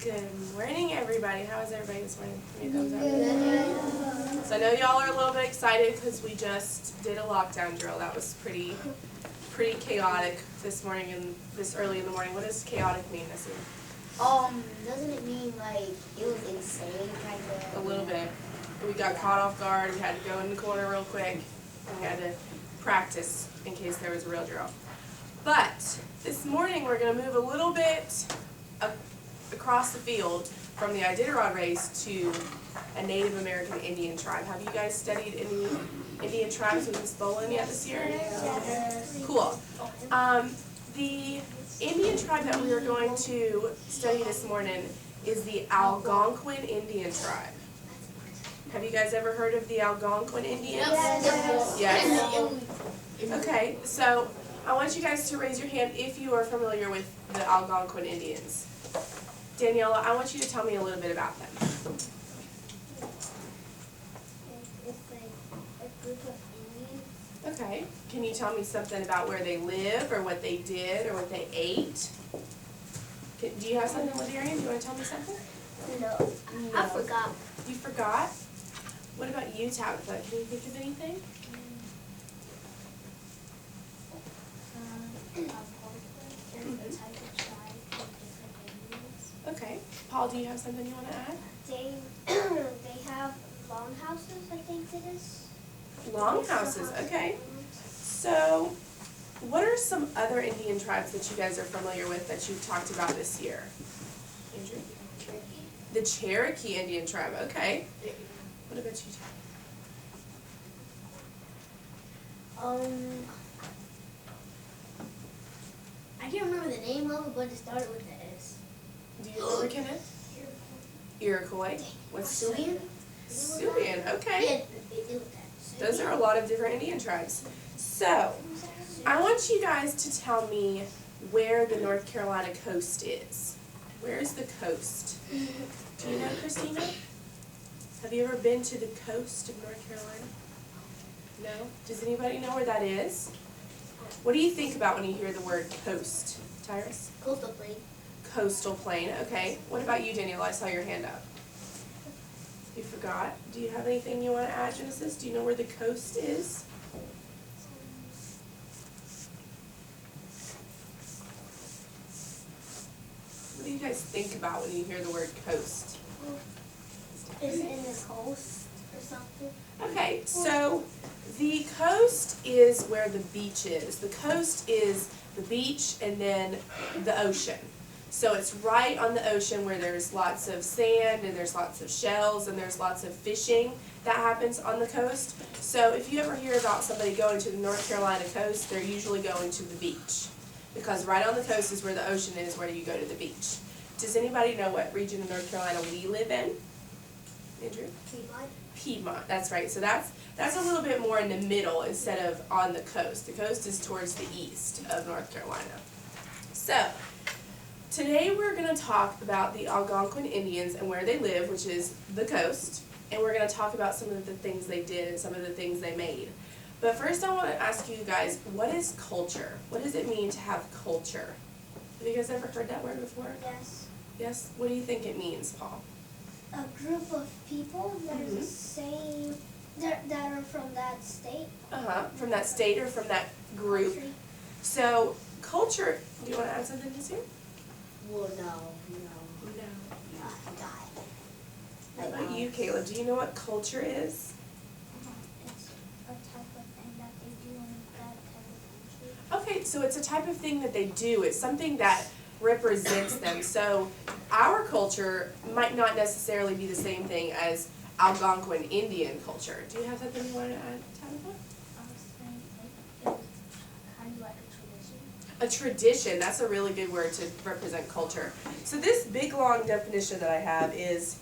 Good morning, everybody. How is everybody this morning? Give me a thumbs up. So I know y'all are a little bit excited because we just did a lockdown drill. That was pretty chaotic this morning and this early in the morning. What does chaotic mean, Nessie? Doesn't it mean like it was insane kind of? A little bit. We got caught off guard. We had to go in the corner real quick. And we had to practice in case there was a real drill. But this morning we're going to move a little bit across the field from the Iditarod race to a Native American Indian tribe. Have you guys studied any Indian tribes with Miss Bolin yet this year? Yes. Cool. The Indian tribe that we are going to study this morning is the Algonquin Indian tribe. Have you guys ever heard of the Algonquin Indians? Yes. Yes? Okay, so I want you guys to raise your hand if you are familiar with the Algonquin Indians. Daniela, I want you to tell me a little bit about them. It's like a group of Indians. Okay, can you tell me something about where they live or what they did or what they ate? Do you have something, Ladarian? Do you want to tell me something? No. I forgot. You forgot? What about you, Tabitha? Can you think of anything? There's a type of tribe of different Indians. Okay. Paul, do you have something you want to add? They have longhouses, I think it is. Longhouses, okay. So, what are some other Indian tribes that you guys are familiar with that you've talked about this year? Andrew? The Cherokee Indian tribe, okay. What about you, I can't remember the name of it, but it started with the S. Do you remember, Kenneth? Iroquois. What's Siouan? Siouan, okay. Yeah, they did with that. Those are a lot of different Indian tribes. So, I want you guys to tell me where the North Carolina coast is. Where is the coast? Do you know, Christina? Have you ever been to the coast of North Carolina? No? Does anybody know where that is? What do you think about when you hear the word coast, Tyrus? Coastal plain. Coastal plain, okay. What about you, Daniel? I saw your hand up. You forgot? Do you have anything you want to add, Genesis? Do you know where the coast is? What do you guys think about when you hear the word coast? Is it in the coast or something? Okay, so the coast is where the beach is. The coast is the beach and then the ocean. So it's right on the ocean where there's lots of sand and there's lots of shells and there's lots of fishing that happens on the coast. So if you ever hear about somebody going to the North Carolina coast, they're usually going to the beach. Because right on the coast is where the ocean is, where you go to the beach. Does anybody know what region of North Carolina we live in? Andrew? Piedmont, that's right. So that's a little bit more in the middle instead of on the coast. The coast is towards the east of North Carolina. So, today we're going to talk about the Algonquin Indians and where they live, which is the coast. And we're going to talk about some of the things they did and some of the things they made. But first I want to ask you guys, what is culture? What does it mean to have culture? Have you guys ever heard that word before? Yes. Yes? What do you think it means, Paul? A group of people that are the same, that are from that state. From that state or from that group. Country. So, culture, do you want to add something this year? Well, no. No. I forgot. What about you, Caleb? Do you know what culture is? It's a type of thing that they do in that kind of country. Okay, so it's a type of thing that they do. It's something that represents them. So our culture might not necessarily be the same thing as Algonquin Indian culture. Do you have something you want to add, Tabitha? I was saying it was kind of like a tradition. A tradition, that's a really good word to represent culture. So this big long definition that I have is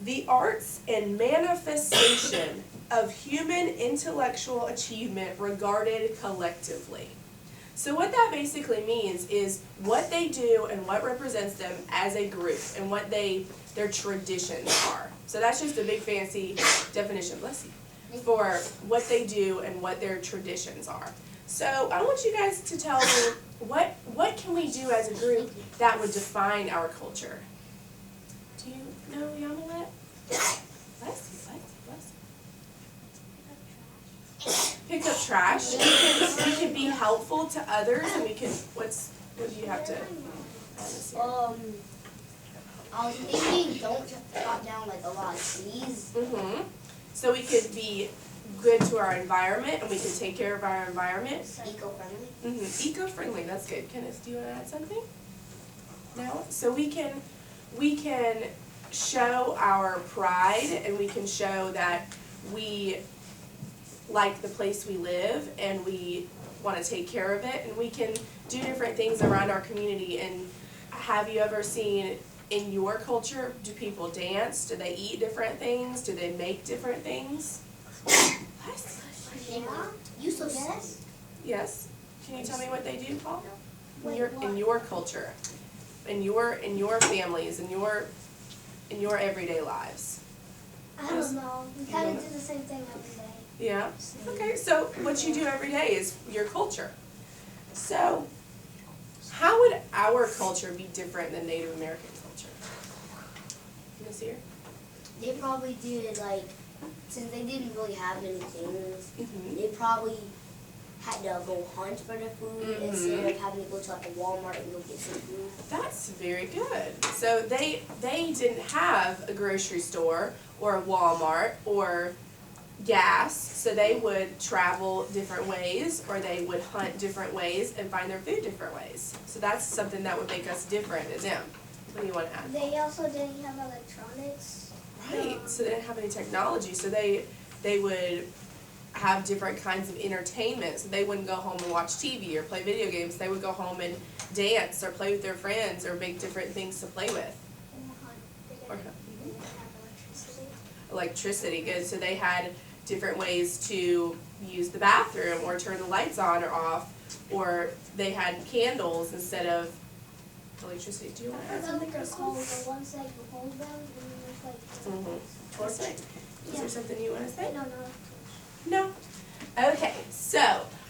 the arts and manifestation of human intellectual achievement regarded collectively. So what that basically means is what they do and what represents them as a group and what their traditions are. So that's just a big fancy definition, bless you, for what they do and what their traditions are. So I want you guys to tell me what can we do as a group that would define our culture? Do you know Yamalet? Bless you, bless you, bless you. Pick up trash. We can be helpful to others, and we can. What do you have to? I was thinking, don't chop down like a lot of trees. So we could be good to our environment, and we can take care of our environment. Eco-friendly. Eco-friendly. That's good. Kenneth, do you want to add something? No. So we can show our pride, and we can show that we like the place we live, and we want to take care of it, and we can do different things around our community. And have you ever seen in your culture, do people dance? Do they eat different things? Do they make different things? You so yes? Yes. Can you tell me what they do, Paul? Wait, In your culture, in your families, in your everyday lives. I don't know. We kind of do the same thing every day. Yeah. Okay. So what you do every day is your culture. So how would our culture be different than Native American culture? Miss here? They probably did like, since they didn't really have many things, Mm-hmm. they probably had to go hunt for their food instead of having to go to like a Walmart and go get some food. That's very good. So they didn't have a grocery store or a Walmart or gas, so they would travel different ways, or they would hunt different ways and find their food different ways. So that's something that would make us different than them. What do you want to add? They also didn't have electronics. Right. So they didn't have any technology, so they would have different kinds of entertainment. So they wouldn't go home and watch TV or play video games. They would go home and dance or play with their friends or make different things to play with. And hunt. They Or didn't have electricity. electricity, good. So they had different ways to use the bathroom or turn the lights on or off, or they had candles instead of electricity. Do you want to add I something? think they're called the ones that you hold them and there's like Torch. Is there something you want to say? no. No? Okay, so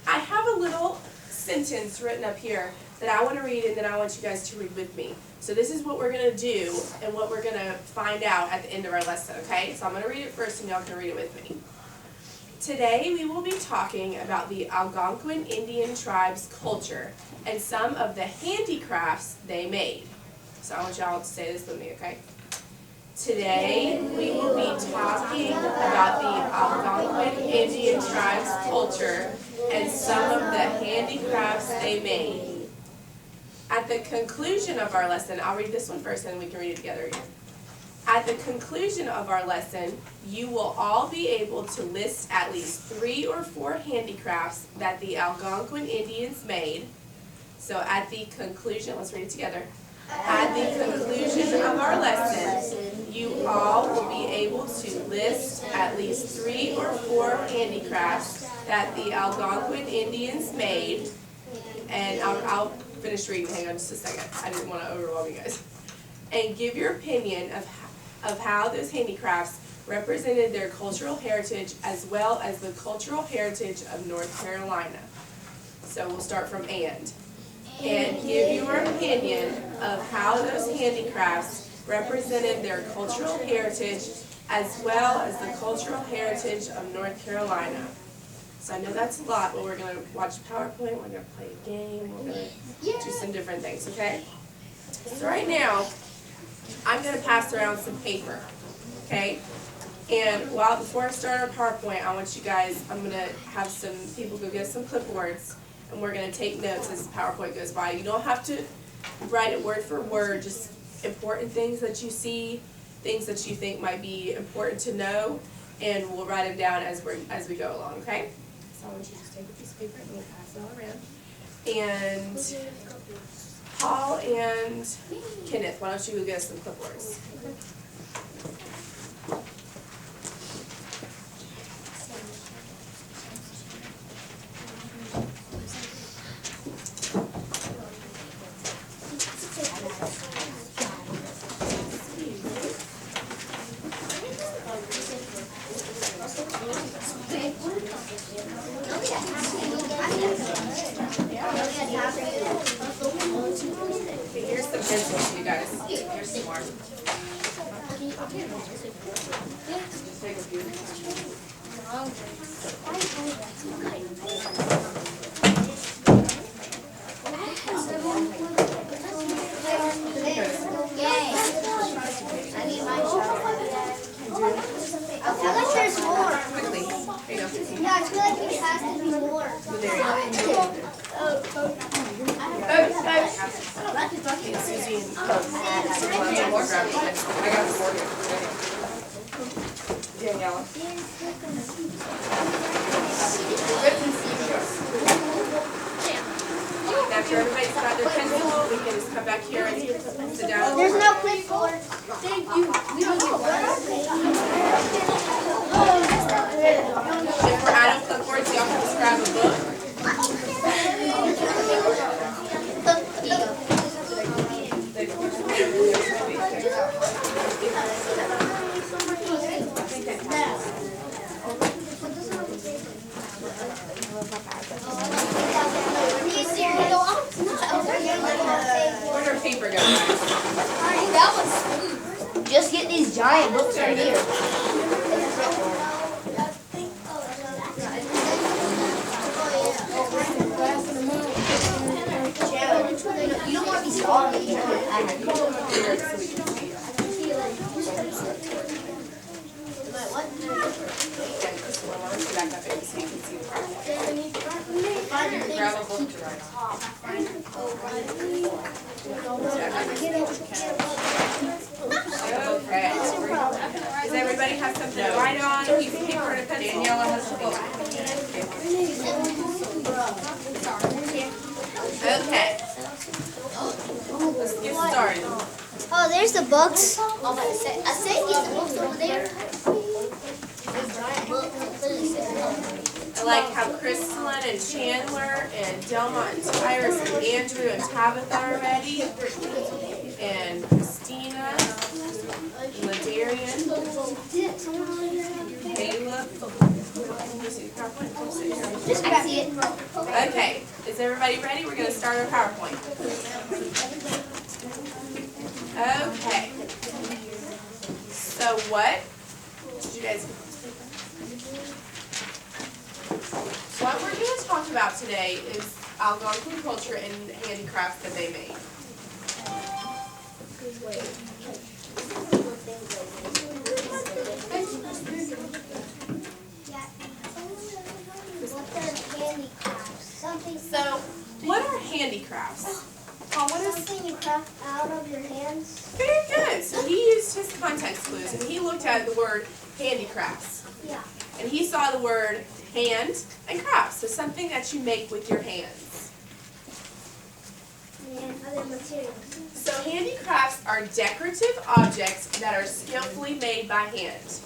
I have a little sentence written up here that I want to read, and then I want you guys to read with me. So this is what we're going to do and what we're going to find out at the end of our lesson, okay? So I'm going to read it first, and y'all can read it with me. Today we will be talking about the Algonquin Indian tribe's culture and some of the handicrafts they made. So I want y'all to say this with me, okay? Today we will be talking about the Algonquin Indian tribe's culture and some of the handicrafts they made. At the conclusion of our lesson, I'll read this one first and then we can read it together again. At the conclusion of our lesson, you will all be able to list at least 3 or 4 handicrafts that the Algonquin Indians made. So at the conclusion, let's read it together. At the conclusion of our lesson, you all will be able to list at least 3 or 4 handicrafts that the Algonquin Indians made. And I'll finish reading, hang on just a second. I didn't want to overwhelm you guys. And give your opinion of how those handicrafts represented their cultural heritage as well as the cultural heritage of North Carolina. So we'll start from and. And give your opinion of how those handicrafts represented their cultural heritage as well as the cultural heritage of North Carolina. So I know that's a lot, but we're going to watch PowerPoint, we're going to play a game, we're going to do some different things, okay? So right now, I'm going to pass around some paper, okay? And before I start our PowerPoint, I want you guys, I'm going to have some people go get some clipboards, and we're going to take notes as the PowerPoint goes by. You don't have to write it word for word, just important things that you see, things that you think might be important to know, and we'll write them down as we go along, okay? So I want you to just take a piece of paper and we'll pass it all around. And Paul and Kenneth, why don't you go get us some clipboards? Here's the pencils. You guys, here's some more. Just take a few. I feel like there's more. Quickly. Here you go. Yeah, I feel like there has to be more. There you go. Susie and more grab it. I got 4 here. Daniela. After everybody's got their pencil, we can just come back here and sit down. There's no clipboard. Thank you. If we're out of clipboards, y'all can just grab a book. Where'd our paper go? Just get these giant books right here. You don't want these all in here. Back up and so you can see the PowerPoint. Grab a book to write on. Okay. Does everybody have something to write on? A piece of paper and a pencil? Daniela has a book. Okay. Let's get started. Oh, there's the books. I said get the books over there. I like how Crystalline and Chandler and Delma and Tyrus and Andrew and Tabitha are ready. And Christina, Ladarian, Caleb. Just grab it. Okay, is everybody ready? We're going to start our PowerPoint. Okay. So what did you guys... What we're going to talk about today is Algonquin culture and handicrafts that they made. So, what are handicrafts? Paul, what is... Something you craft out of your hands. Very good. So he used his context clues and he looked at the word handicrafts. Yeah. And he saw the word hand and crafts. So something that you make with your hands. And other materials. So handicrafts are decorative objects that are skillfully made by hand.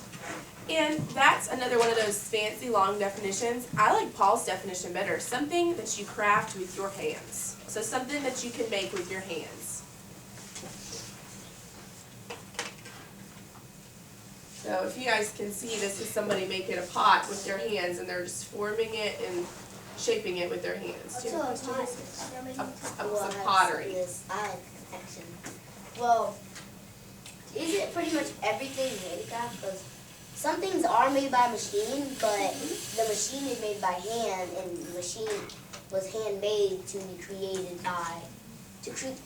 And that's another one of those fancy long definitions. I like Paul's definition better. Something that you craft with your hands. So something that you can make with your hands. So if you guys can see, this is somebody making a pot with their hands and they're just forming it and shaping it with their hands too. What's a Some pottery. Yes, I like action. Well, is it pretty much everything handicraft? Because some things are made by machine, but the machine is made by hand, and the machine was handmade to be created by, to create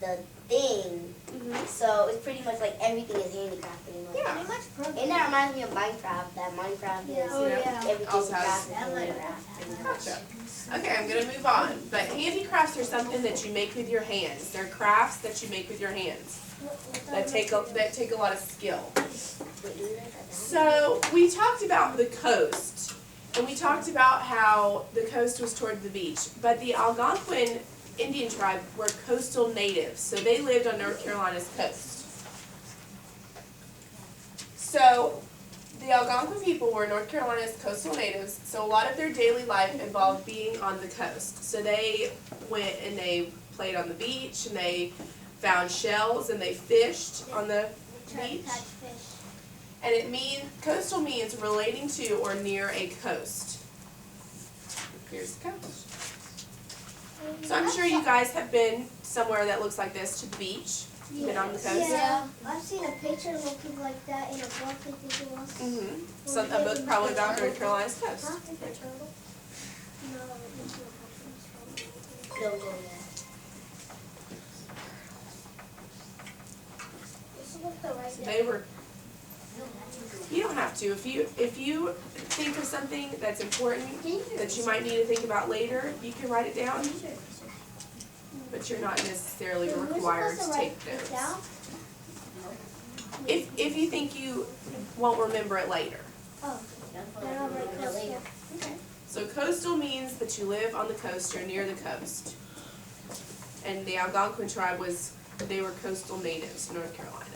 the thing. So it's pretty much like everything is handicraft pretty much. Yeah. And that reminds me of Minecraft. That Minecraft is everything Also has- crafted in Minecraft. Gotcha. Okay, I'm going to move on. But handicrafts are something that you make with your hands. They're crafts that you make with your hands that take a lot of skill. So we talked about the coast, and we talked about how the coast was toward the beach. But the Algonquin Indian tribe were coastal natives, so they lived on North Carolina's coast. So the Algonquin people were North Carolina's coastal natives, so a lot of their daily life involved being on the coast. So they went and they played on the beach, and they found shells, and they fished on the beach. And coastal means relating to or near a coast. Here's the coast. So I'm sure you guys have been somewhere that looks like this, to the beach. Been on the coast. Yeah, I've seen a picture looking like that in a book, I think it was. Mm-hmm. So a book probably about North Carolina's coast. Huh? Is it turtle? No, it's not. No, no, no. This is the right So they were. You don't have to. If you think of something that's important that you might need to think about later, you can write it down. But you're not necessarily required to take notes. If you think you won't remember it later. Oh, then I'll write coastal. Okay. So coastal means that you live on the coast, you're near the coast. And the Algonquin tribe they were coastal natives, North Carolina.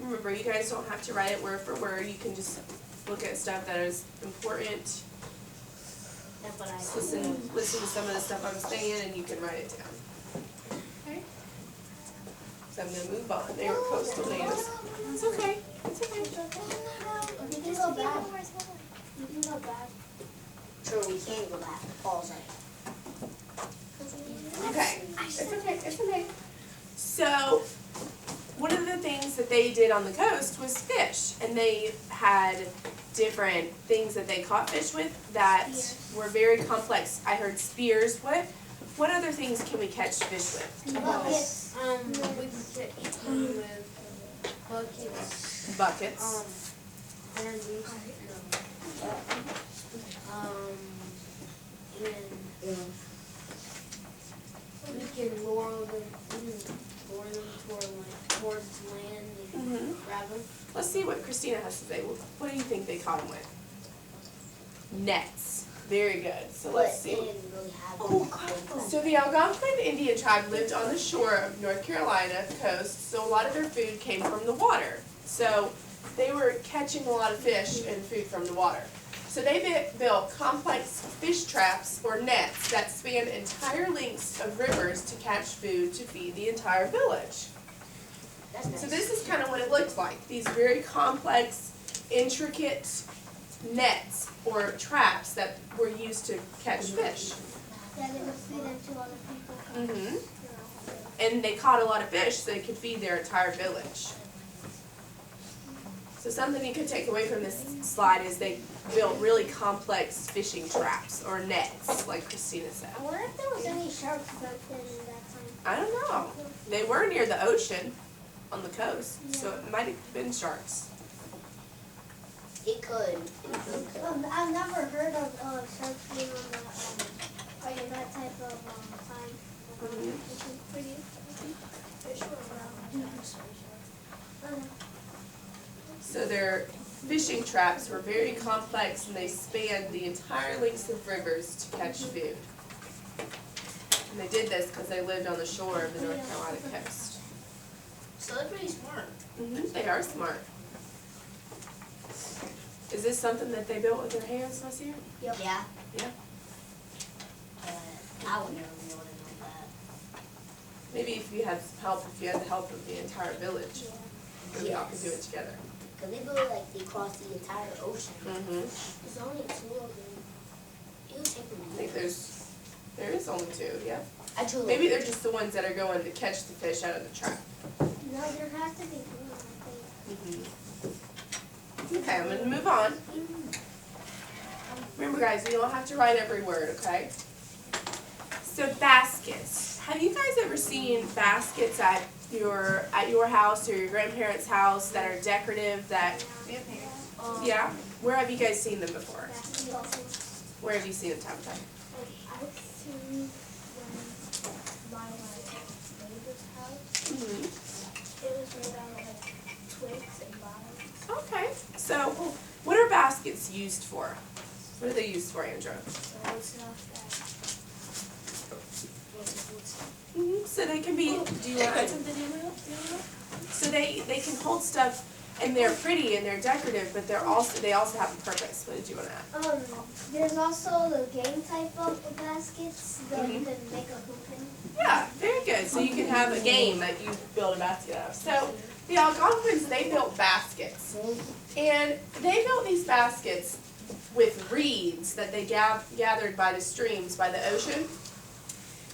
Remember, you guys don't have to write it word for word. You can just look at stuff that is important. That's what I Just listen to some of the stuff I'm saying, and you can write it down. Okay. So I'm gonna move on. They were coastal natives. It's okay. It's okay. You can go back. You can go back. Sure, we can go back. Paul's right. Okay. It's okay. It's okay. So, one of the things that they did on the coast was fish, and they had different things that they caught fish with that were very complex. I heard spears. What other things can we catch fish with? Buckets. We can catch them with buckets. Buckets. And we can lure them towards land and grab them. Let's see what Christina has to say. What do you think they caught them with? Nets. Very good. So let's see. So the Algonquin Indian tribe lived on the shore of North Carolina coast, so a lot of their food came from the water. So they were catching a lot of fish and food from the water. So they built complex fish traps or nets that spanned entire lengths of rivers to catch food to feed the entire village. So this is kind of what it looks like. These very complex, intricate nets or traps that were used to catch fish. Yeah, they would feed them to other people. And they caught a lot of fish so they could feed their entire village. So something you could take away from this slide is they built really complex fishing traps or nets, like Christina said. I wonder if there was any sharks back then in that time. I don't know. They were near the ocean on the coast, so it might have been sharks. It could. I've never heard of sharks being on that type of time. Which is pretty fish were around. So their fishing traps were very complex and they spanned the entire lengths of rivers to catch food. And they did this because they lived on the shore of the North Carolina coast. So they're pretty smart. They are smart. Is this something that they built with their hands, Nasir? Yeah. Yeah. I would never be able to do that. Maybe if you had help, if you had the help of the entire village, maybe y'all could do it together. Because they built it like they crossed the entire ocean. There's only 2 of them. It would take them I think there is only 2, yeah. I truly Maybe they're just the ones that are going to catch the fish out of the trap. No, there has to be 3, I think. Okay, I'm gonna move on. Remember guys, you don't have to write every word, okay? So baskets. Have you guys ever seen baskets at your house or your grandparents' house that are decorative that, yeah? Where have you guys seen them before? Where have you seen them, Tabitha? I've seen them by my neighbor's house. It was made out of twigs and bottoms. Okay, so what are baskets used for? What are they used for, Andrew? So they can be, do you want to add something in there? So they can hold stuff and they're pretty and they're decorative, but they also have a purpose. What did you want to add? There's also the game type of baskets that you can make a hoop in. Yeah, very good. So you can have a game that you build a basket out of. So the Algonquins, they built baskets. And they built these baskets with reeds that they gathered by the streams, by the ocean,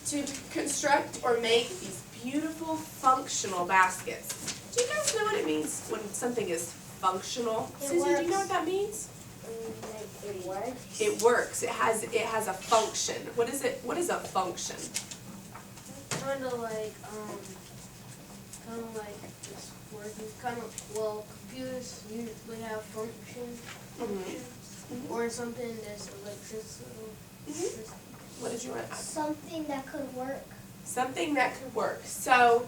to construct or make these beautiful functional baskets. Do you guys know what it means when something is functional? It Susie, do you works. know what that means? It works. It works. It has a function. What is it? What is a function? Kind of like this working. Kind of, well, computers usually have functions. Or something that's electricity. What did you want to ask? Something that could work. Something that could work. So,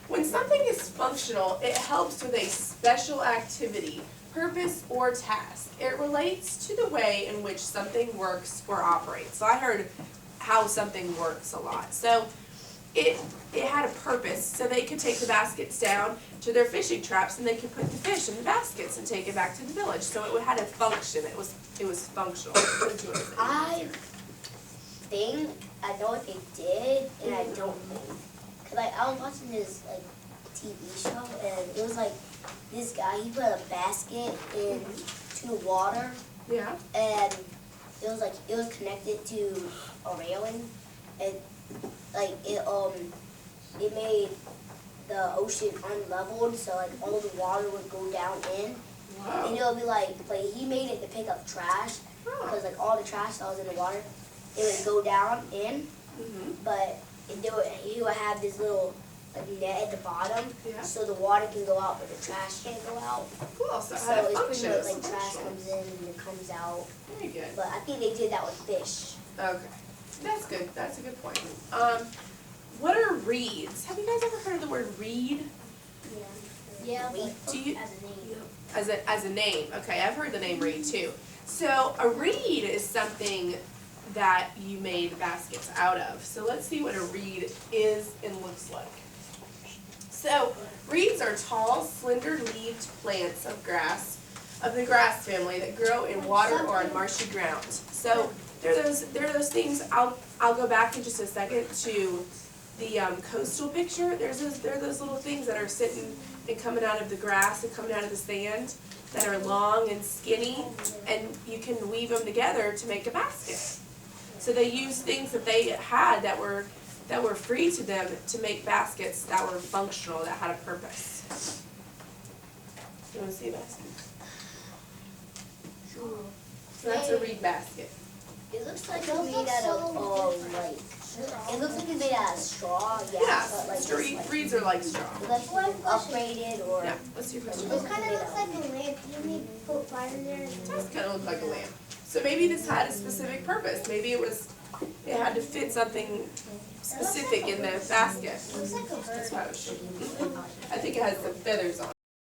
when something is functional, it helps with a special activity, purpose, or task. It relates to the way in which something works or operates. So I heard how something works a lot. So it had a purpose, so they could take the baskets down to their fishing traps and they could put the fish in the baskets and take it back to the village. So it had a function. It was functional. What did you want to say? I know what they did, and I don't think. Cause I was watching this TV show, and it was this guy. He put a basket into the water, Yeah. and it was connected to a railing, and it made the ocean unleveled, so all the water would go down in, Wow. and it would be he made it to pick up trash, because all the trash that was in the water, it would go down in, but he would have this little net at the bottom, Yeah. so the water can go out, but the trash can't go out. Cool. So it So had a it's function. pretty It was much trash functional. comes in and it comes out. Very good. But I think they did that with fish. Okay. That's good. That's a good point. What are reeds? Have you guys ever heard of the word reed Yeah, Wait, but do you- as a name. as a name? Okay, I've heard the name reed too. So a reed is something that you made baskets out of. So let's see what a reed is and looks like. So reeds are tall, slender-leaved plants of the grass family that grow in water or on marshy ground. So there are those things. I'll go back in just a second to the coastal picture. There are those little things that are sitting and coming out of the grass and coming out of the sand that are long and skinny, and you can weave them together to make a basket. So they used things that they had that were free to them to make baskets that were functional, that had a purpose. You want to see a basket? So that's a reed basket. It looks like Those it's made look out so of it looks like it's made out of straw, Yeah, but reeds are like straw. it looks like upgraded or Yeah, what's your question? This kind of looks like a lamp. You need to put fire in there. It does kind of look like a lamp. So maybe this had a specific purpose. Maybe it had to fit something specific in the basket. Looks like a bird. That's why I was showing you. I think it has some feathers on